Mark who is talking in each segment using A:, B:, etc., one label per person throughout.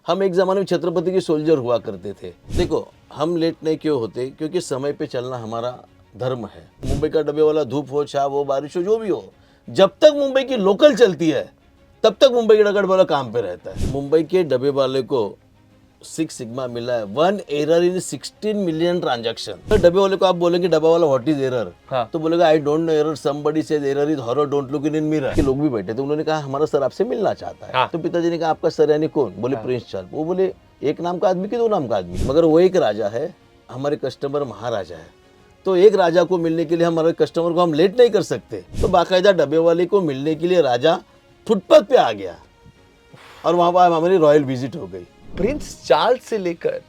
A: हम एक ज़माने में छत्रपति के सोल्जर हुआ करते थे। देखो, हम लेट नहीं क्यों होते, क्योंकि समय पे चलना हमारा धर्म है। मुंबई का डब्बे वाला धूप हो, छाव हो, बारिश हो, जो भी हो, जब तक मुंबई की लोकल चलती है तब तक मुंबई का डब्बे वाला काम पे रहता है। मुंबई के डब्बे वाले को 6 सिग्मा मिला है, 1 एरर इन 16 मिलियन ट्रांजैक्शन। तो डब्बे वाले को आप बोलेंगे डब्बा वाला व्हाट इज एरर, तो बोलेगा I don't know error, somebody says error is horror, don't look in mirror. के लोग भी बैठे थे, उन्होंने कहा हमारा सर आपसे मिलना चाहता है। तो पिताजी ने कहा आपका सर यानी कौन? बोले प्रिंस चार्ल्स। वो बोले एक नाम का आदमी कि 2 नाम का आदमी? मगर वो एक राजा है, हमारे कस्टमर महाराजा है। तो एक राजा को मिलने के लिए हमारे कस्टमर को हम लेट नहीं कर सकते। तो बाकायदा डब्बे वाले को मिलने के लिए राजा फुटपाथ पे आ गया और वहां पर हमारी रॉयल विजिट हो गई।
B: प्रिंस चार्ल्स से लेकर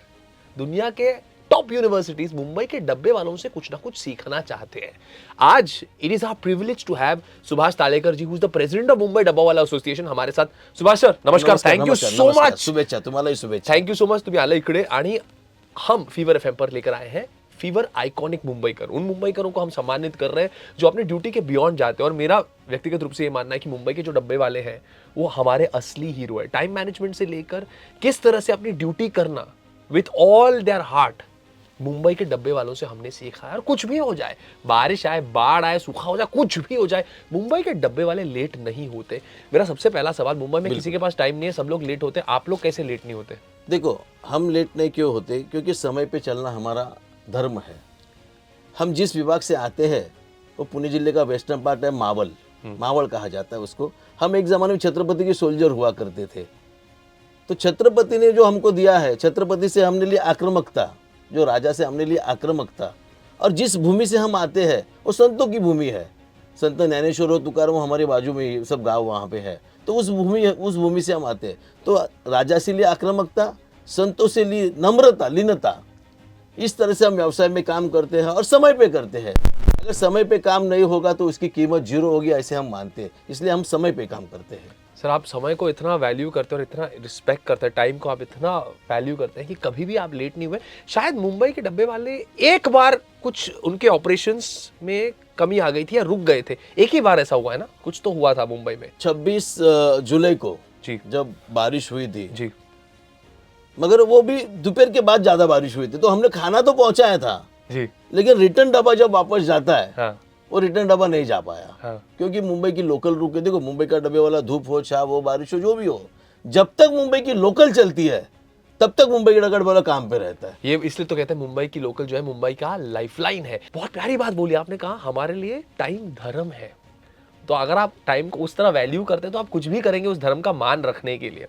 B: दुनिया के टॉप यूनिवर्सिटीज मुंबई के डब्बे वालों से कुछ ना कुछ सीखना चाहते हैं। आज it is our privilege to have Subhash Talekar ji, who is the president of Mumbai dabbawala association, हमारे साथ। सुभाष सर नमस्कार, थँक्यू सो मच.
A: शुभेच्छा तुम्हालाही शुभेच्छा.
B: थँक्यू सो मच, तुम्ही आला इकडे. आणि हम फीवर एफएम पर लेकर आए हैं फीवर आइकॉनिक मुंबईकर. उन मुंबईकरों को हम सम्मानित कर रहे हैं जो अपने ड्यूटी के बियॉन्ड जाते हैं. और मेरा व्यक्तिगत रूप से ये मानना है कि मुंबई के जो डब्बे वाले हैं वो हमारे असली हीरो है. टाइम मैनेजमेंट से लेकर किस तरह से अपनी ड्यूटी करना with all their heart, Mumbai के डब्बे वालों से हमने सीखा है. और कुछ भी हो जाए, बारिश आए, बाढ़ आए, सूखा हो जाए, कुछ भी हो जाए, मुंबई के डब्बे वाले लेट नहीं होते. मेरा सबसे पहला सवाल, मुंबई में किसी के पास टाइम नहीं है, सब लोग लेट होते, आप लोग कैसे लेट नहीं होते?
A: देखो, हम लेट नहीं क्यों होते, क्योंकि समय पे चलना हमारा धर्म है. हम जिस विभाग से आते हैं वो पुणे जिले का वेस्टर्न पार्ट है, मावल कहा जाता है उसको. हम एक ज़माने में छत्रपति के सोल्जर हुआ करते थे. तो छत्रपति ने जो हमको दिया है, छत्रपति से हमने लिया आक्रामकता, जो राजा से हमने लिया आक्रामकता. और जिस भूमि से हम आते हैं वो संतों की भूमि है. संत ज्ञानेश्वर हो, तुकाराम हो, हमारे बाजू में सब गाँव वहाँ पे है. तो उस भूमि से हम आते हैं. तो राजा से लिया आक्रामकता, संतों से ली नम्रता, लीनता. इस तरह से हम व्यवसाय में काम करते हैं और समय पे करते हैं. अगर समय पे काम नहीं होगा तो उसकी कीमत जीरो होगी, ऐसे हम मानते हैं. इसलिए हम समय पे काम करते हैं.
B: सर, आप समय को इतना वैल्यू करते हैं और इतना रिस्पेक्ट करते हैं, टाइम को आप इतना वैल्यू करते हैं कि कभी भी आप लेट नहीं हुए. शायद मुंबई के डब्बे वाले एक बार कुछ उनके ऑपरेशंस में कमी आ गई थी या रुक गए थे. एक ही बार ऐसा हुआ है ना? कुछ तो हुआ था मुंबई में
A: 26 जुलाई को
B: जी,
A: जब बारिश हुई थी
B: जी,
A: मगर वो भी दोपहर के बाद ज्यादा बारिश हुई थी. तो हमने खाना तो पहुंचाया था
B: जी,
A: लेकिन रिटर्न डब्बा जब वापस जाता है
B: हाँ,
A: वो रिटर्न डब्बा नहीं जा पाया.
B: हाँ.
A: क्योंकि मुंबई की लोकल रुके. देखो, मुंबई का डब्बे वाला धूप हो, छाव हो, बारिश हो, जो भी हो, जब तक मुंबई की लोकल चलती है तब तक मुंबई का डब्बे वाला काम पे रहता है.
B: ये इसलिए तो कहते हैं मुंबई की लोकल जो है मुंबई का लाइफलाइन है. बहुत प्यारी बात बोली आपने, कहा हमारे लिए टाइम धर्म है. तो अगर आप टाइम को उस तरह वैल्यू करते हैं तो आप कुछ भी करेंगे उस धर्म का मान रखने के लिए.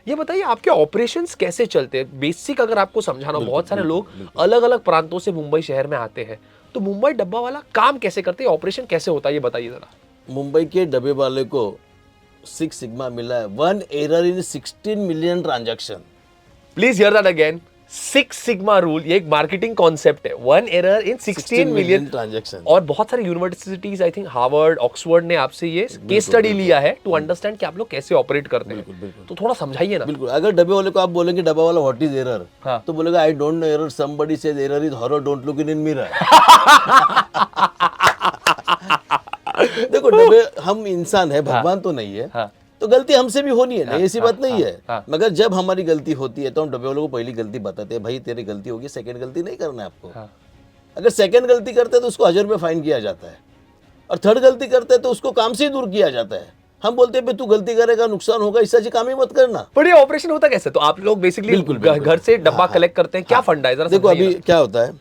B: ये बताइए आपके ऑपरेशंस कैसे चलते हैं? बेसिक अगर आपको समझाना, बहुत सारे लोग अलग अलग प्रांतों से मुंबई शहर में आते हैं, तो मुंबई डब्बा वाला काम कैसे करते हैं, ऑपरेशन कैसे होता है, ये बताइए जरा.
A: मुंबई के डब्बे वाले को 6 सिग्मा मिला है, 1 error in 16 million transaction.
B: Please here that again. 6 sigma rule, ये एक मार्केटिंग कॉन्सेप्ट है. 1 एरर इन 16 मिलियन
A: ट्रांजैक्शन.
B: और बहुत सारी universities, I think Harvard, Oxford ने आपसे ये केस स्टडी लिया है टू अंडरस्टैंड कि आप लोग कैसे ऑपरेट करते हैं. तो थोड़ा समझाइए ना.
A: बिल्कुल. अगर डब्बे वाले को आप बोलेंगे डब्बा वाला व्हाट इज एरर,
B: हाँ.
A: तो बोलेगा I don't know error, somebody says error is horror, don't look in mirror. देखो, डब्बे, हम इंसान है, भगवान तो नहीं है.
B: हाँ.
A: तो गलती हमसे भी होनी है ना, ऐसी बात नहीं है.
B: हाँ.
A: मगर जब हमारी गलती होती है तो हम डब्बे वालों को पहली गलती बताते हैं, भाई तेरी गलती होगी, सेकंड गलती नहीं करना है आपको.
B: हाँ.
A: अगर सेकंड गलती करते हैं तो उसको 1000 रुपये फाइन किया जाता है. और थर्ड गलती करते हैं तो उसको काम से ही दूर किया जाता है. हम बोलते हैं तू गलती करेगा, नुकसान होगा, इससे अच्छी काम ही मत करना.
B: पर ये ऑपरेशन होता कैसे? तो आप लोग बेसिकली घर से डब्बा कलेक्ट करते हैं, क्या फंडा है जरा
A: देखो, अभी क्या होता है,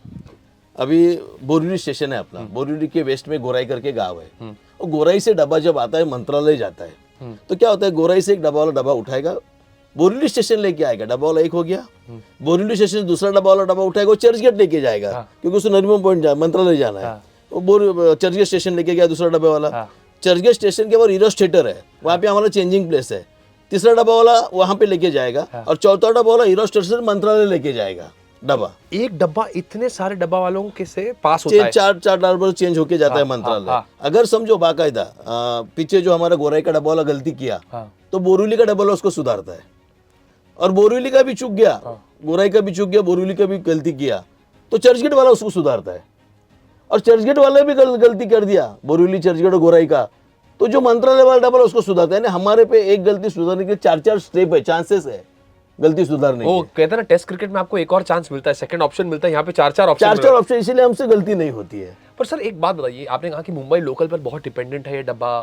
A: अभी बोरिवली स्टेशन है अपना. बोरिवली के वेस्ट में गोराई करके गाँव है. और गोराई से डब्बा जब आता है मंत्रालय जाता है. तो क्या होता है, गोराई से एक डब्बा वाला डब्बा उठाएगा, बोरिवली स्टेशन लेके आएगा, डब्बा वाला एक हो गया. बोरिवली स्टेशन से दूसरा डब्बा वाला डब्बा उठाएगा, वो चर्च गेट लेके जाएगा. क्योंकि उसको नरीमन पॉइंट मंत्रालय जाना है. वो चर्च गेट स्टेशन लेके गया दूसरा डब्बा वाला. चर्च गेट स्टेशन के बाद हीरोस थिएटर है, वहाँ पे हमारा चेंजिंग प्लेस है. तीसरा डब्बा वाला वहाँ पे लेके जाएगा. और चौथा डब्बा वाला हीरोस स्टेशन मंत्रालय लेके जाएगा. डब्बा,
B: एक डब्बा इतने सारे डब्बा वालों के से पास होता है,
A: चार डब्बा चेंज होके जाता है मंत्रालय. अगर समझो बाकायदा पीछे जो हमारा गोराई का डब्बा वाला गलती किया तो बोरिवली का डब्बा वाला उसको सुधारता है. और बोरिवली का भी चूक गया, गोराई का भी चूक गया, बोरिवली का भी गलती किया तो चर्चगेट वाला उसको सुधारता है. और चर्चगेट वाले भी गलती कर दिया, बोरिवली, चर्चगेट और गोराई का, तो जो मंत्रालय वाला डब्बा उसको सुधारता है. हमारे पे एक गलती सुधारने के 4 स्टेप है, चांसेस है. गलती सुधारने
B: वो
A: की।
B: कहते हैं ना टेस्ट क्रिकेट में आपको एक और चांस मिलता है, सेकंड ऑप्शन मिलता है, यहाँ पे चार ऑप्शन
A: चार ऑप्शन, इसीलिए हमसे गलती नहीं होती है।
B: पर सर एक बात बताइए, आपने कहा कि मुंबई लोकल पर बहुत डिपेंडेंट है ये डब्बा,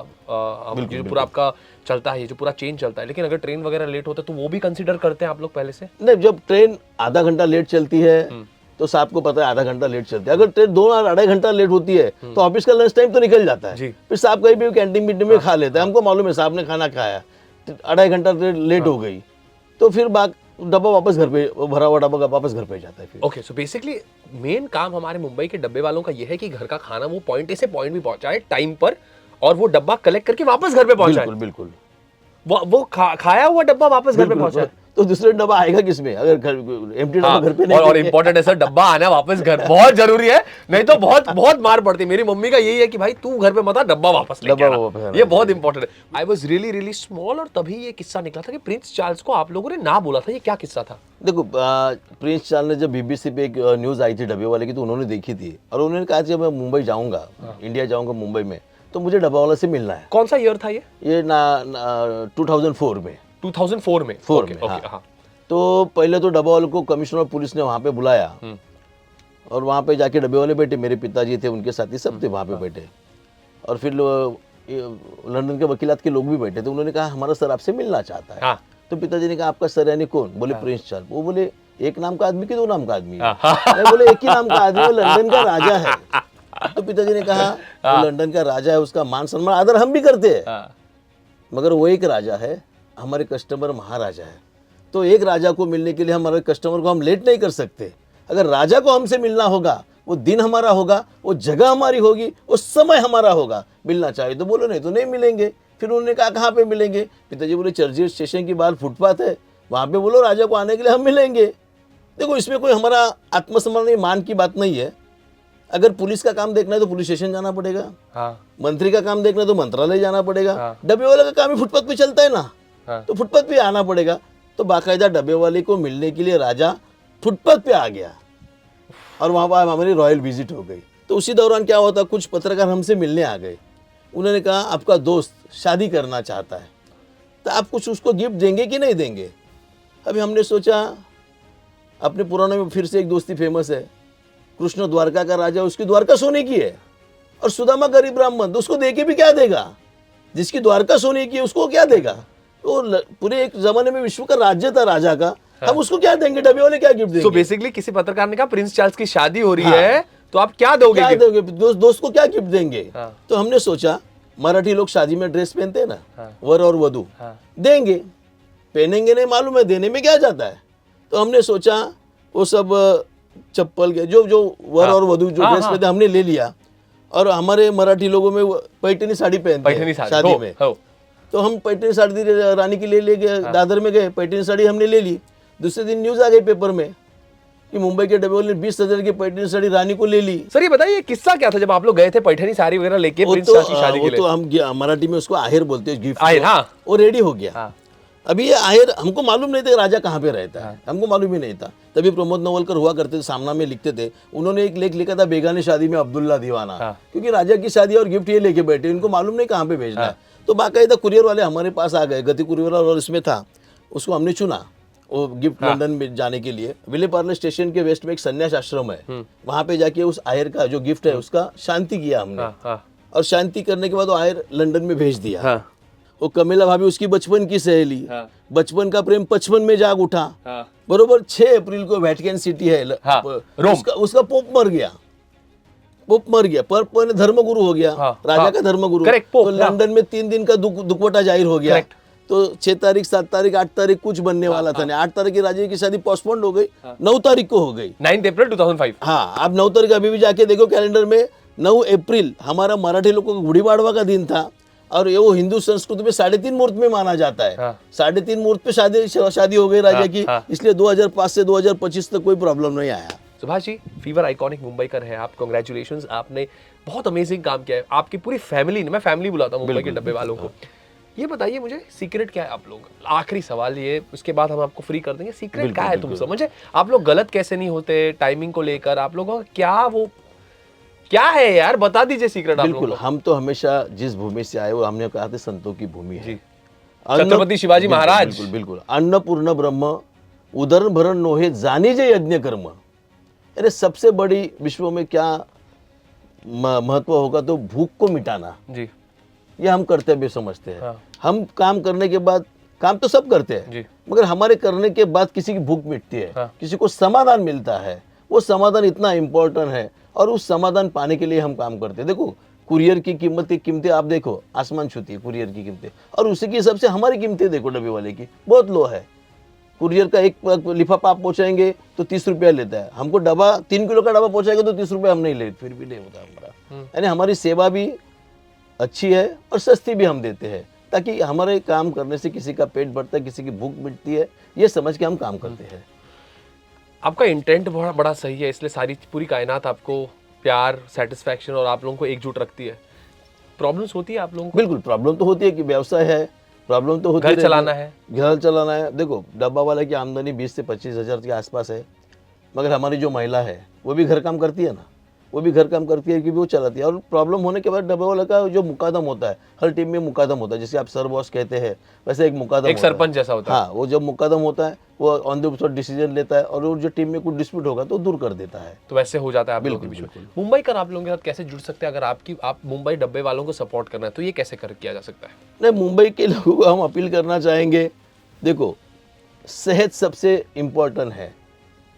B: ये जो पूरा आपका चलता है, ये जो पूरा चेन चलता है, लेकिन अगर ट्रेन वगैरह लेट होता है तो वो भी कंसीडर करते हैं आप लोग पहले से?
A: नहीं, जब ट्रेन आधा घंटा लेट चलती है तो साहब को पता है आधा घंटा लेट चलती है। अगर ट्रेन 2-2.5 घंटा लेट होती है तो ऑफिस का लंच टाइम तो निकल जाता है।
B: जी।
A: फिर साहब कहीं भी कैंटीन मीटिंग में खा लेते हैं, हमको मालूम है साहब ने खाना खाया, 2.5 घंटा लेट हो गई तो फिर डब्बा वापस घर पे, भरा हुआ डब्बा वापस घर पे जाता है फिर।
B: ओके, सो बेसिकली मेन काम हमारे मुंबई के डब्बे वालों का ये है कि घर का खाना वो पॉइंट ए से पॉइंट भी पहुंचाए टाइम पर, और वो डब्बा कलेक्ट करके वापस घर पे पहुंचाए।
A: बिल्कुल बिल्कुल।
B: वो खाया हुआ डब्बा वापस घर पे पहुंचाए।
A: तो दूसरे डब्बा आएगा किसमें, अगर एम्प्टी डब्बा घर पे नहीं।
B: और इम्पोर्टेंट है सर, डब्बा आना वापस घर बहुत जरूरी है, नहीं तो बहुत बहुत मार पड़ती है। मेरी मम्मी का यही है कि भाई तू घर पे मत आ, डब्बा वापस लेके आना। ये बहुत इंपॉर्टेंट है। I was really really small, और तभी ये किस्सा निकला था कि प्रिंस चार्ल्स को आप लोगों ने ना बोला था। ये क्या किस्सा था?
A: देखो, प्रिंस चार्ल्स ने जब बीबीसी पे एक न्यूज आई थी डब्बे वाले की, तो उन्होंने देखी थी और उन्होंने कहा जब मैं मुंबई जाऊंगा, इंडिया जाऊंगा मुंबई में, तो मुझे डब्बा वाला से मिलना है।
B: कौन सा ईयर था ये?
A: 2004 में।
B: 2004 में?
A: हाँ। तो पहले तो डब्बा वाले को कमिश्नर ऑफ पुलिस ने वहाँ पे बुलाया और वहाँ पे जाके डब्बे वाले बैठे, मेरे पिताजी थे, उनके साथी सब थे वहाँ पे बैठे, और फिर लंदन के वकीलात के लोग भी बैठे थे। उन्होंने कहा हमारा सर आपसे मिलना चाहता है।
B: हाँ।
A: तो पिताजी ने कहा आपका सर यानी कौन? बोले प्रिंस चार्ल्स। वो बोले एक नाम का आदमी कि 2 नाम का आदमी? मैं बोले एक ही नाम का आदमी, वो लंदन का राजा है। तो पिताजी ने कहा वो लंदन का राजा है, उसका मान सम्मान आदर हम भी करते हैं, मगर वो एक राजा है, हमारे कस्टमर महाराजा है। तो एक राजा को मिलने के लिए हमारे कस्टमर को हम लेट नहीं कर सकते। अगर राजा को हमसे मिलना होगा, वो दिन हमारा होगा, वो जगह हमारी होगी, वो समय हमारा होगा, मिलना चाहिए तो बोलो, नहीं तो नहीं मिलेंगे। फिर उन्होंने कहा कहाँ पे मिलेंगे? पिताजी बोले चर्चिल स्टेशन के बाहर फुटपाथ है, वहाँ पे बोलो राजा को आने के लिए हम मिलेंगे। देखो, इसमें कोई हमारा आत्मसम्मान नहीं, मान की बात नहीं है। अगर पुलिस का काम देखना है तो पुलिस स्टेशन जाना पड़ेगा।
B: हाँ।
A: मंत्री का काम देखना है तो मंत्रालय जाना पड़ेगा। डब्बे वाले का काम ही फुटपाथ पे चलता है ना, तो फुटपाथ पे आना पड़ेगा। तो बाकायदा डब्बे वाले को मिलने के लिए राजा फुटपाथ पे आ गया और वहाँ पर हमारी रॉयल विजिट हो गई। तो उसी दौरान क्या होता, कुछ पत्रकार हमसे मिलने आ गए। उन्होंने कहा आपका दोस्त शादी करना चाहता है, तो आप कुछ उसको गिफ्ट देंगे कि नहीं देंगे? अभी हमने सोचा, अपने पुराने में फिर से एक दोस्ती फेमस है, कृष्ण द्वारका का राजा, उसकी द्वारका सोने की है, और सुदामा गरीब ब्राह्मण, तो उसको देके भी क्या देगा? जिसकी द्वारका सोने की है उसको क्या देगा? तो पूरे एक जमाने में विश्व का राज्य था राजा का, हम उसको क्या देंगे? डब्बे वाले क्या गिफ्ट देंगे?
B: तो बेसिकली किसी पत्रकार ने कहा प्रिंस चार्ल्स की शादी हो रही है, तो आप क्या दोगे?
A: क्या दोगे? दोस्त को क्या गिफ्ट देंगे? तो हमने सोचा, मराठी लोग शादी में ड्रेस पहनते हैं ना, वर और वधू, देंगे, पहनेंगे नहीं मालूम है, देने में क्या जाता है। तो हमने सोचा वो सब चप्पल के जो वर और वधू जो ड्रेस पहनते हमने ले लिया, और हमारे मराठी लोगों में पैठनी साड़ी पहनते हैं शादी में, तो हम पैठनी साड़ी रानी की ले गए, दादर में गए, पैठनी साड़ी हमने ले ली। दूसरे दिन न्यूज आ गई पेपर में कि मुंबई के डब्बे वाले ने 20,000 की पैठनी साड़ी रानी को ले ली।
B: सर ये बताइए किस्सा क्या था जब आप लोग गए थे पैठनी साड़ी वगैरह लेके प्रिंस चार्ल्स की शादी के लिए?
A: तो हम मराठी में उसको आहेर बोलते हैं, गिफ्ट
B: आहेर। हाँ।
A: वो रेडी हो गया। अभी ये आहेर हमको मालूम नहीं था राजा कहाँ पे रहता है, हमको मालूम ही नहीं था। तभी प्रमोद नवलकर हुआ करते थे, सामना में लिखते थे, उन्होंने एक लेख लिखा था बेगानी शादी में अब्दुल्ला दीवाना, क्योंकि राजा की शादी और गिफ्ट ये लेके बैठे, इनको मालूम नहीं कहाँ पे भेजना है। तो बाकायदा कुरियर वाले हमारे पास आ गए, गति कुरियर और इसमें था, उसको हमने चुना वो गिफ्ट लंदन में जाने के लिए। विले पार्ले स्टेशन के वेस्ट में एक संन्यास आश्रम है, वहां पे जाके उस आयर का जो गिफ्ट है उसका शांति किया हमने, और शांति करने के बाद वो आयर लंदन में भेज दिया। वो कमेला भाभी उसकी बचपन की सहेली, बचपन का प्रेम 55 में जाग उठा। बरोबर 6 अप्रैल को वेटिकन सिटी है उसका पोप मर गया, पर धर्मगुरु हो गया, राजा का धर्मगुरु। तो लंदन में 3 दिन का दुखवटा जाहिर हो गया। तो 6 तारीख, 7 तारीख, 8 तारीख कुछ बनने वाला था नहीं। 8 तारीख की राजा की शादी पोस्टपोन्ड हो गई, 9 तारीख को हो गई,
B: 9 अप्रैल 2005।
A: हाँ, अब 9 तारीख अभी भी जाके देखो कैलेंडर में, 9 अप्रैल हमारा मराठी लोगों का गुड़ी बाड़वा का दिन था, और ये वो हिंदू संस्कृति में 3.5 मुहूर्त में माना जाता है। 3.5 मुहूर्त पे शादी हो गई राजा की, इसलिए 2005 से 2025 तक कोई प्रॉब्लम नहीं आया।
B: सुभाष जी, फीवर आइकॉनिक मुंबई कर है आप, कांग्रेचुलेशंस, आपने बहुत अमेजिंग काम किया है। आपकी पूरी फैमिली ने, मैं फैमिली बुलाता हूँ मुंबई के डब्बे वालों को, ये बताइए मुझे सीक्रेट क्या है आप लोग? आखिरी सवाल ये, उसके बाद हम आपको फ्री कर देंगे। सीक्रेट क्या है तुम समझे? आप लोग गलत कैसे नहीं होते टाइमिंग को लेकर? आप लोगों का क्या वो क्या है यार, बता दीजिए सीक्रेट।
A: बिल्कुल, हम तो हमेशा जिस भूमि से आए वो हमने कहा था संतों की भूमि है,
B: छत्रपति शिवाजी महाराज।
A: बिल्कुल बिल्कुल, अन्नपूर्ण ब्रह्म उदरभरण नोहे जानीजे यज्ञ कर्म, अरे सबसे बड़ी विश्व में क्या महत्व होगा तो भूख को मिटाना,
B: जी
A: ये हम कर्तव्य समझते हैं।
B: हाँ।
A: हम काम करने के बाद, काम तो सब करते हैं
B: जी
A: मगर हमारे करने के बाद किसी की भूख मिटती है,
B: हाँ।
A: किसी को समाधान मिलता है, वो समाधान इतना इम्पोर्टेंट है और उस समाधान पाने के लिए हम काम करते हैं। देखो कुरियर की कीमतें आप देखो आसमान छूती है कुरियर की कीमतें, और उसी के हिसाब से हमारी कीमतें देखो डब्बे वाले की बहुत लो है। कुरियर का एक लिफाफा आप पहुंचाएंगे तो 30 रुपया लेता है, हमको डब्बा 3 किलो का डब्बा पहुंचाएगा तो 30 रुपया हम नहीं ले, फिर भी नहीं होता हमारा। यानी हमारी सेवा भी अच्छी है और सस्ती भी हम देते हैं, ताकि हमारे काम करने से किसी का पेट भरता है, किसी की भूख मिटती है, ये समझ के हम काम करते हैं।
B: आपका इंटेंट बड़ा सही है, इसलिए सारी पूरी कायनात आपको प्यार, सेटिस्फैक्शन और आप लोगों को एकजुट रखती है। प्रॉब्लम्स होती है आप लोगों को?
A: बिल्कुल प्रॉब्लम तो होती है कि व्यवसाय है, प्रॉब्लम तो होती
B: घर
A: रहती
B: चलाना है।
A: घर चलाना है। देखो डब्बा वाले की आमदनी 20 से 25 हज़ार के आसपास है, मगर हमारी जो महिला है वो भी घर काम करती है ना, वो भी घर काम करती है कि वो चलाती है। और प्रॉब्लम होने के बाद डब्बा वाला का जो मुकादम होता है, हर टीम में मुकादम होता है, जैसे आप सर बॉस कहते हैं वैसे एक मुकादम
B: एक
A: होता है।
B: सरपंच जैसा होता है।
A: हाँ, वो जब मुकादम होता है वो ऑन द स्पॉट डिसीजन लेता है और वो जो टीम में कुछ डिस्प्यूट होगा तो दूर कर देता है।
B: तो वैसे हो जाता है आप लोगों के
A: बिल्कुल,
B: बीच में। मुंबई कर आप लोगों के साथ कैसे जुड़ सकते हैं? अगर आप मुंबई डब्बे वालों को सपोर्ट करना है तो ये कैसे किया जा सकता है?
A: नहीं, मुंबई के लोगों को हम अपील करना चाहेंगे, देखो सेहत सबसे इम्पोर्टेंट है।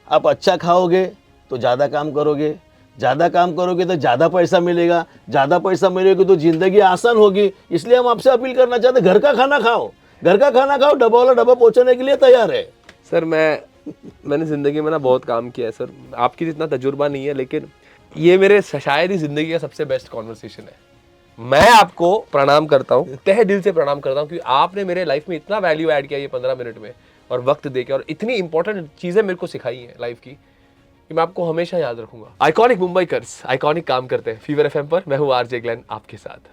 A: आप अच्छा खाओगे तो ज़्यादा काम करोगे, ज़्यादा काम करोगे तो ज़्यादा पैसा मिलेगा, ज़्यादा पैसा मिलेगा तो ज़िंदगी आसान होगी। इसलिए हम आपसे अपील करना चाहते हैं, घर का खाना खाओ, घर का खाना खाओ, डब्बा वाला डब्बा पहुँचाने के लिए तैयार है।
B: सर मैंने ज़िंदगी में ना बहुत काम किया है सर, आपकी जितना तजुर्बा नहीं है, लेकिन ये मेरे शायद ही ज़िंदगी का सबसे बेस्ट कॉन्वर्सेशन है। मैं आपको प्रणाम करता हूँ, तहे दिल से प्रणाम करता हूँ, क्योंकि आपने मेरे लाइफ में इतना वैल्यू ऐड किया ये 15 मिनट में, और वक्त देके, और इतनी इंपॉर्टेंट चीज़ें मेरे को सिखाई हैं लाइफ की कि मैं आपको हमेशा याद रखूंगा। आइकॉनिक मुंबईकर्स आइकॉनिक काम करते हैं। फीवर एफएम पर मैं हूँ आरजे ग्लेन आपके साथ।